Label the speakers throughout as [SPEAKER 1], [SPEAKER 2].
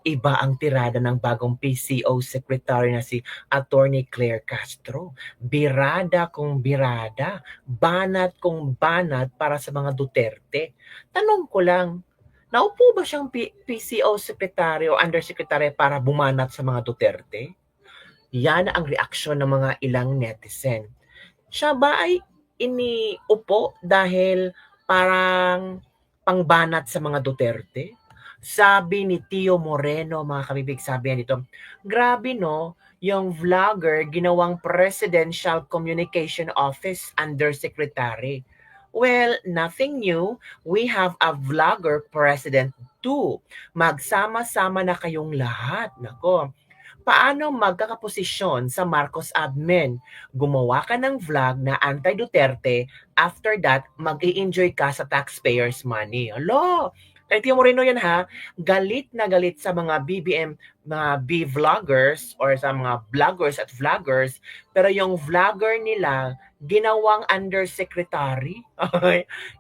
[SPEAKER 1] Iba ang tirada ng bagong PCO Secretary na si Attorney Claire Castro. Birada kung birada, banat kung banat para sa mga Duterte. Tanong ko lang, naupo ba siyang PCO Secretary o Undersecretary para bumanat sa mga Duterte? Yan ang reaksyon ng mga ilang netizen. Siya ba ay iniupo dahil parang pangbanat sa mga Duterte? Sabi ni Tio Moreno, mga kabibig, sabi niya dito, grabe no, yung vlogger ginawang Presidential Communication Office Undersecretary. Well, nothing new. We have a vlogger president too. Magsama-sama na kayong lahat. Nako, paano magkakaposisyon sa Marcos admin? Gumawa ka ng vlog na anti-Duterte, after that, mag-i-enjoy ka sa taxpayers' money. Alo, kay Tio Moreno yan ha, galit na galit sa mga BBM, mga B-vloggers or sa mga vloggers at vloggers, pero yung vlogger nila, ginawang undersecretary.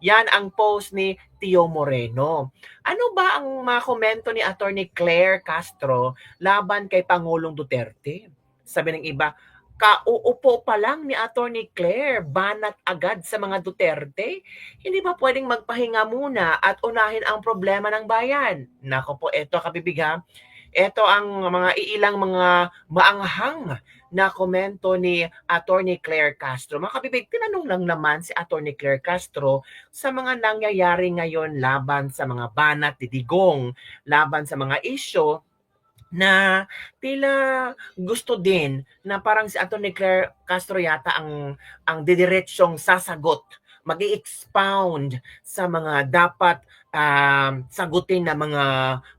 [SPEAKER 1] Yan ang post ni Tio Moreno. Ano ba ang mga komento ni Attorney Claire Castro laban kay Pangulong Duterte? Sabi ng iba, kauupo pa lang ni Attorney Claire, banat agad sa mga Duterte? Hindi ba pwedeng magpahinga muna at unahin ang problema ng bayan? Nako po, eto kabibig ha. Ito ang mga iilang mga maanghang na komento ni Attorney Claire Castro. Mga kabibig, tinanong lang naman si Attorney Claire Castro sa mga nangyayari ngayon laban sa mga banat, titigong, laban sa mga isyo na tila gusto din na parang si Atty. Claire Castro yata ang didiretsong sasagot, mag-i-expound sa mga dapat sagutin na mga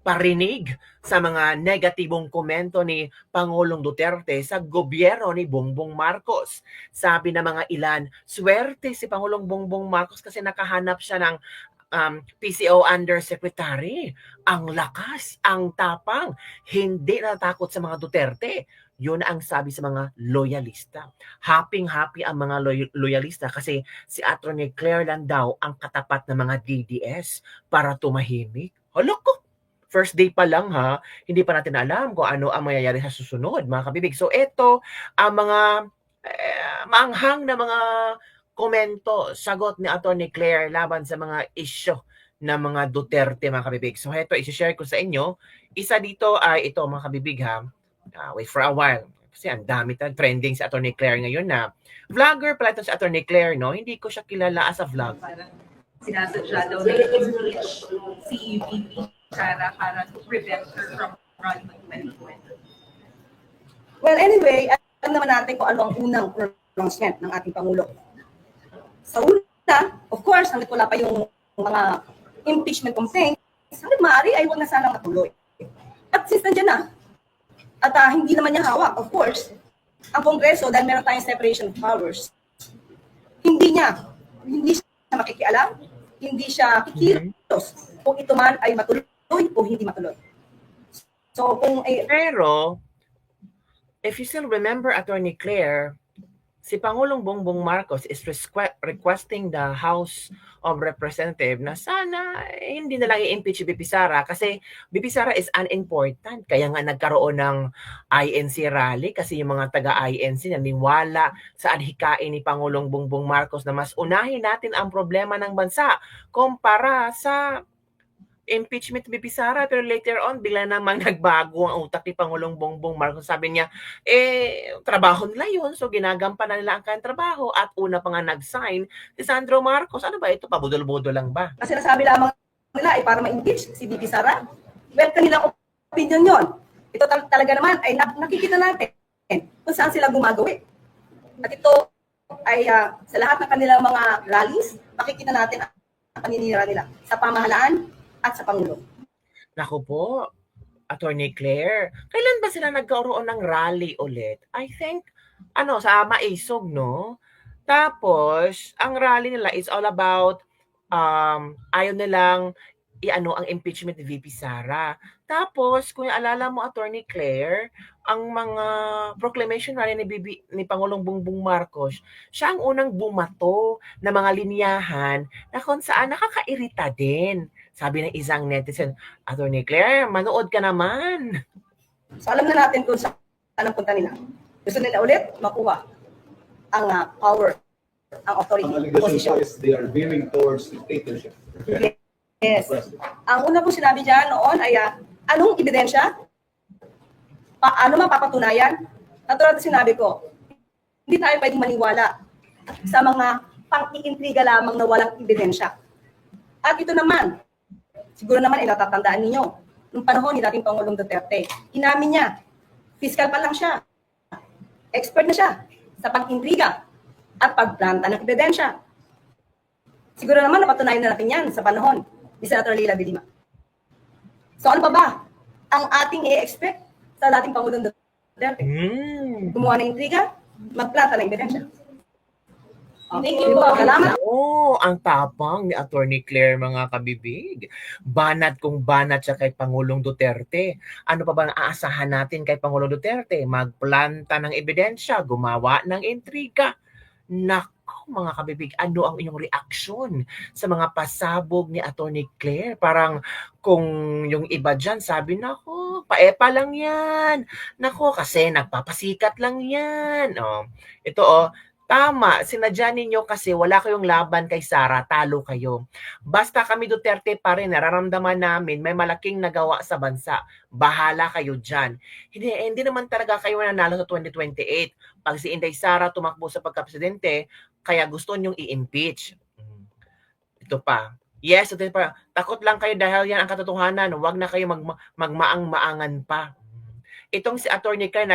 [SPEAKER 1] parinig sa mga negatibong komento ni Pangulong Duterte sa gobyerno ni Bongbong Marcos. Sabi ng mga ilan, swerte si Pangulong Bongbong Marcos kasi nakahanap siya ng PCO Undersecretary. Ang lakas, ang tapang, hindi natakot sa mga Duterte. Yun ang sabi sa mga loyalista. Happy-happy ang mga loyalista kasi si Atty. Claire lang daw ang katapat ng mga DDS para tumahimik. Hala ko! First day pa lang ha, hindi pa natin alam kung ano ang mayayari sa susunod, mga kabibig. So ito ang mga maanghang na mga komento, sagot ni Atty. Claire laban sa mga isyo ng mga Duterte, mga kabibig. So ito, isi-share ko sa inyo. Isa dito ay ito, mga kabibig ha. Wait for a while. Kasi ang dami trending si Atty. Claire ngayon na vlogger pala ito si Atty. Claire, no? Hindi ko siya kilala as a vlog.
[SPEAKER 2] Sinasadya daw na i-impeach si VP Sara para to prevent her from running in 2020.
[SPEAKER 3] Well, anyway, alam naman natin kung ano ang unang pronouncement ng ating Pangulo. Sa una, of course, hanggat wala pa yung mga impeachment complaints, hanggat maaari ay huwag na sanang matuloy. At since nandiyan na, at hindi naman niya hawak, of course, ang Kongreso, dahil meron tayong separation of powers, hindi siya makikialam, hindi siya kikilos kung ito man ay matuloy o hindi matuloy. So,
[SPEAKER 1] Pero, if you still remember, Atty. Claire, si Pangulong Bongbong Marcos is requesting the House of Representatives na sana hindi na lang i-impeach si BP Sara kasi BP Sara is unimportant. Kaya nga nagkaroon ng INC rally kasi yung mga taga-INC naniwala sa adhikain ni Pangulong Bongbong Marcos na mas unahin natin ang problema ng bansa kumpara sa impeachment ni BP Sara, pero later on, bigla namang nagbago ang utak ni Pangulong Bongbong Marcos. Sabi niya, trabaho nila yun, so ginagampanan nila ang kanyang trabaho at una pa nga nag-sign si Sandro Marcos. Ano ba ito? Pabudol-budol lang ba?
[SPEAKER 3] Kasi nasabi lamang nila ay para ma-impeach si BP Sara. Well, kanilang opinion yon. Ito talaga naman ay nakikita natin kung saan sila gumagawi. At ito ay sa lahat ng kanilang mga rallies, makikita natin ang paninira nila sa pamahalaan at sa Pangulo.
[SPEAKER 1] Naku po, Atty. Claire, kailan ba sila nagkaroon ng rally ulit? I think, sa Maisog, no? Tapos, ang rally nila is all about, ayaw nilang ang impeachment ni VP Sara. Tapos, kung alala mo, Atty. Claire, ang mga proclamation rally ni Pangulong Bongbong Marcos, siya ang unang bumato na mga linyahan na kung saan nakakairita din Sabi ng isang netizen, Attorney Claire, manood ka naman.
[SPEAKER 3] So alam na natin kung saan ang punta nila. Gusto nila ulit makuha ang power, ang authority,
[SPEAKER 4] Ang allegation
[SPEAKER 3] position.
[SPEAKER 4] po is they are veering towards dictatorship.
[SPEAKER 3] Yes.
[SPEAKER 4] President.
[SPEAKER 3] Ang una po sinabi dyan noon ay anong ebidensya? Paano mapapatunayan? Natulad na sinabi ko, hindi tayo pwedeng maniwala sa mga pang-iintriga lamang na walang ebidensya. At ito naman, siguro naman ay natatandaan ninyo, nung panahon ni dating Pangulong Duterte, inamin niya, fiscal pa lang siya, expert na siya sa pag-intriga at pagplanta ng ebidensya. Siguro naman napatunayan na natin yan sa panahon ni Senator Leila de Lima. So ano pa ba ang ating i-expect sa dating Pangulong Duterte? Gumawa ng intriga, magplanta ng ebidensya.
[SPEAKER 2] Thank you.
[SPEAKER 3] Salamat.
[SPEAKER 1] Ang tapang ni Attorney Claire, mga kabibig. Banat kung banat siya kay Pangulong Duterte. Ano pa ba ang aasahan natin kay Pangulong Duterte? Magplanta ng ebidensya, gumawa ng intriga. Nako, mga kabibig, ano ang inyong reaksyon sa mga pasabog ni Attorney Claire? Parang kung yung iba dyan sabi, nako, paepa lang yan. Nako, kasi nagpapasikat lang yan. Ito tama, sinadya ninyo kasi wala kayong laban kay Sara, talo kayo. Basta kami Duterte pa rin, nararamdaman namin may malaking nagawa sa bansa. Bahala kayo dyan. Hindi naman talaga kayo nanalo sa 2028. Pag si Inday Sara tumakbo sa pagkapresidente, kaya gusto niyong i-impeach. Ito pa. Yes, ito pa. Takot lang kayo dahil yan ang katotohanan. Huwag na kayo magmaang-maangan pa. Itong si Attorney Claire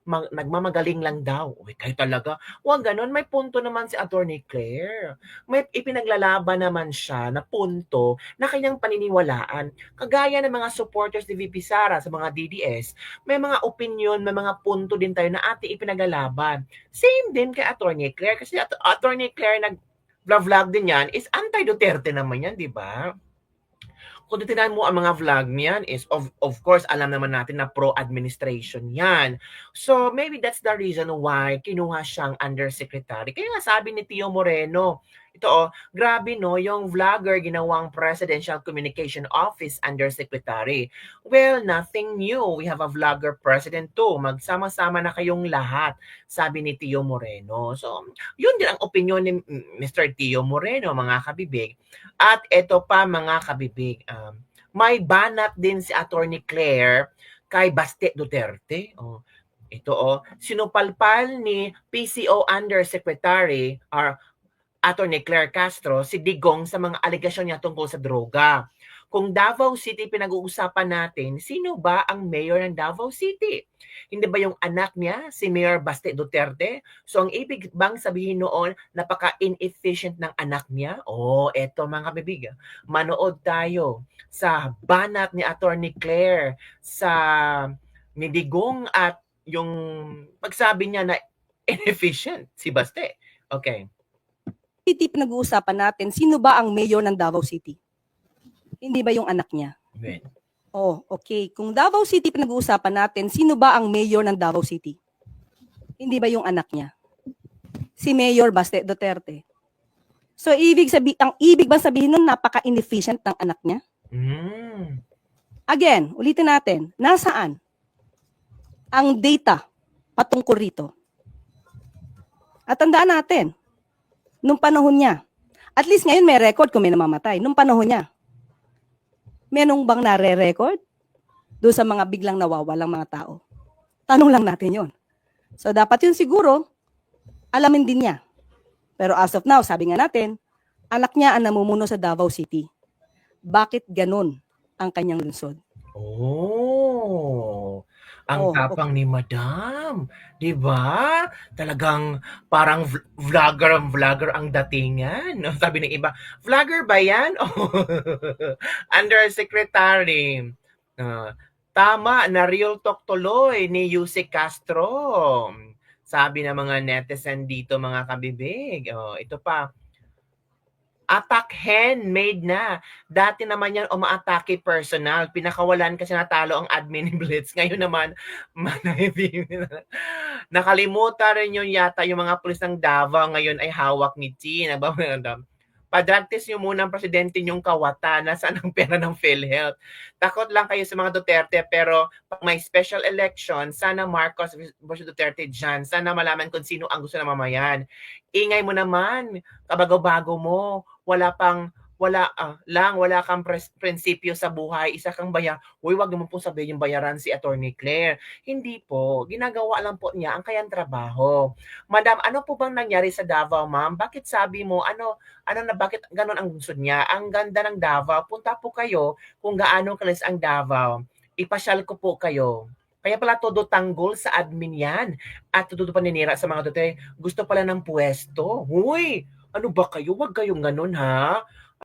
[SPEAKER 1] nagmamagaling lang daw. Uy, kayo talaga. Huwag ganon, may punto naman si Attorney Claire. May ipinaglalaban naman siya na punto na kanyang paniniwalaan. Kagaya ng mga supporters ni VP Sara sa mga DDS, may mga opinion, may mga punto din tayo na ating ipinaglalaban. Same din kay Attorney Claire kasi Attorney Claire nag-vlog din yan is anti-Duterte naman yan, di ba? Kung titinan mo ang mga vlog niyan is of course alam naman natin na pro-administration yan. So maybe that's the reason why kinuha siyang undersecretary. Kaya nga sabi ni Tio Moreno, ito grabe no, yung vlogger ginawang Presidential Communication Office undersecretary. Well, nothing new. We have a vlogger president too. Magsama-sama na kayong lahat, sabi ni Tio Moreno. So, yun din ang opinion ni Mr. Tio Moreno, mga kabibig. At ito pa, mga kabibig, may banat din si Attorney Claire kay Baste Duterte. Ito sinupalpal ni PCO Undersecretary or Attorney Claire Castro si Digong sa mga aligasyon niya tungkol sa droga. Kung Davao City pinag-uusapan natin, sino ba ang mayor ng Davao City? Hindi ba yung anak niya, si Mayor Baste Duterte? So ang ibig bang sabihin noon, napaka-inefficient ng anak niya? Eto mga kabibig, manood tayo sa banat ni Attorney Claire sa ni Digong at yung pagsabi niya na inefficient si Baste. Okay.
[SPEAKER 3] City pinag-uusapan natin, sino ba ang mayor ng Davao City? Hindi ba yung anak niya?
[SPEAKER 1] Good.
[SPEAKER 3] Okay. Kung Davao City pinag-uusapan natin, sino ba ang mayor ng Davao City? Hindi ba yung anak niya? Si Mayor Baste Duterte. So, ang ibig ba sabihin nun, napaka-inefficient ng anak niya? Again, ulitin natin, nasaan ang data patungkol rito? At tandaan natin, nung panahon niya, at least ngayon may record kung may namamatay, nung panahon niya, menong bang nare-record doon sa mga biglang nawawalang mga tao? Tanong lang natin yon. So dapat yun siguro, alamin din niya. Pero as of now, sabi nga natin, anak niya ang namumuno sa Davao City. Bakit ganun ang kanyang lungsod?
[SPEAKER 1] Ang tapang ni Madam. 'Di ba? Talagang parang vlogger ang datingan. No? Sabi ng iba, vlogger ba yan? Undersecretary. Tama, na real talk tuloy ni Yusek Castro. Sabi ng mga netizen dito, mga kabibig. Ito pa. Attack handmade na. Dati naman yan umaatake personal. Pinakawalan kasi natalo ang admin ni Blitz. Ngayon naman, nakalimutan rin yun yata yung mga pulis ng Davao ngayon ay hawak ni T. Pa-drug test nyo muna ang presidente nyong kawata. Nasaan ang pera ng PhilHealth? Takot lang kayo sa mga Duterte, pero pag may special election, sana Marcos versus Duterte dyan. Sana malaman kung sino ang gusto ng mamayan. Ingay mo naman, kabago-bago mo. Wala kang prinsipyo sa buhay, isa kang bayan. Uy, wag mo pong sabihin yung bayaran si Attorney Claire. Hindi po, ginagawa lang po niya ang kayang trabaho. Madam, ano po bang nangyari sa Davao, ma'am? Bakit sabi mo, bakit ganun ang gusto niya? Ang ganda ng Davao, punta po kayo kung gaano kalis ang Davao. Ipasyal ko po kayo. Kaya pala todo tanggol sa admin yan. At todo paninira sa mga Duterte. Gusto pala ng pwesto. Huy, ano ba kayo? Wag kayong ganun, ha?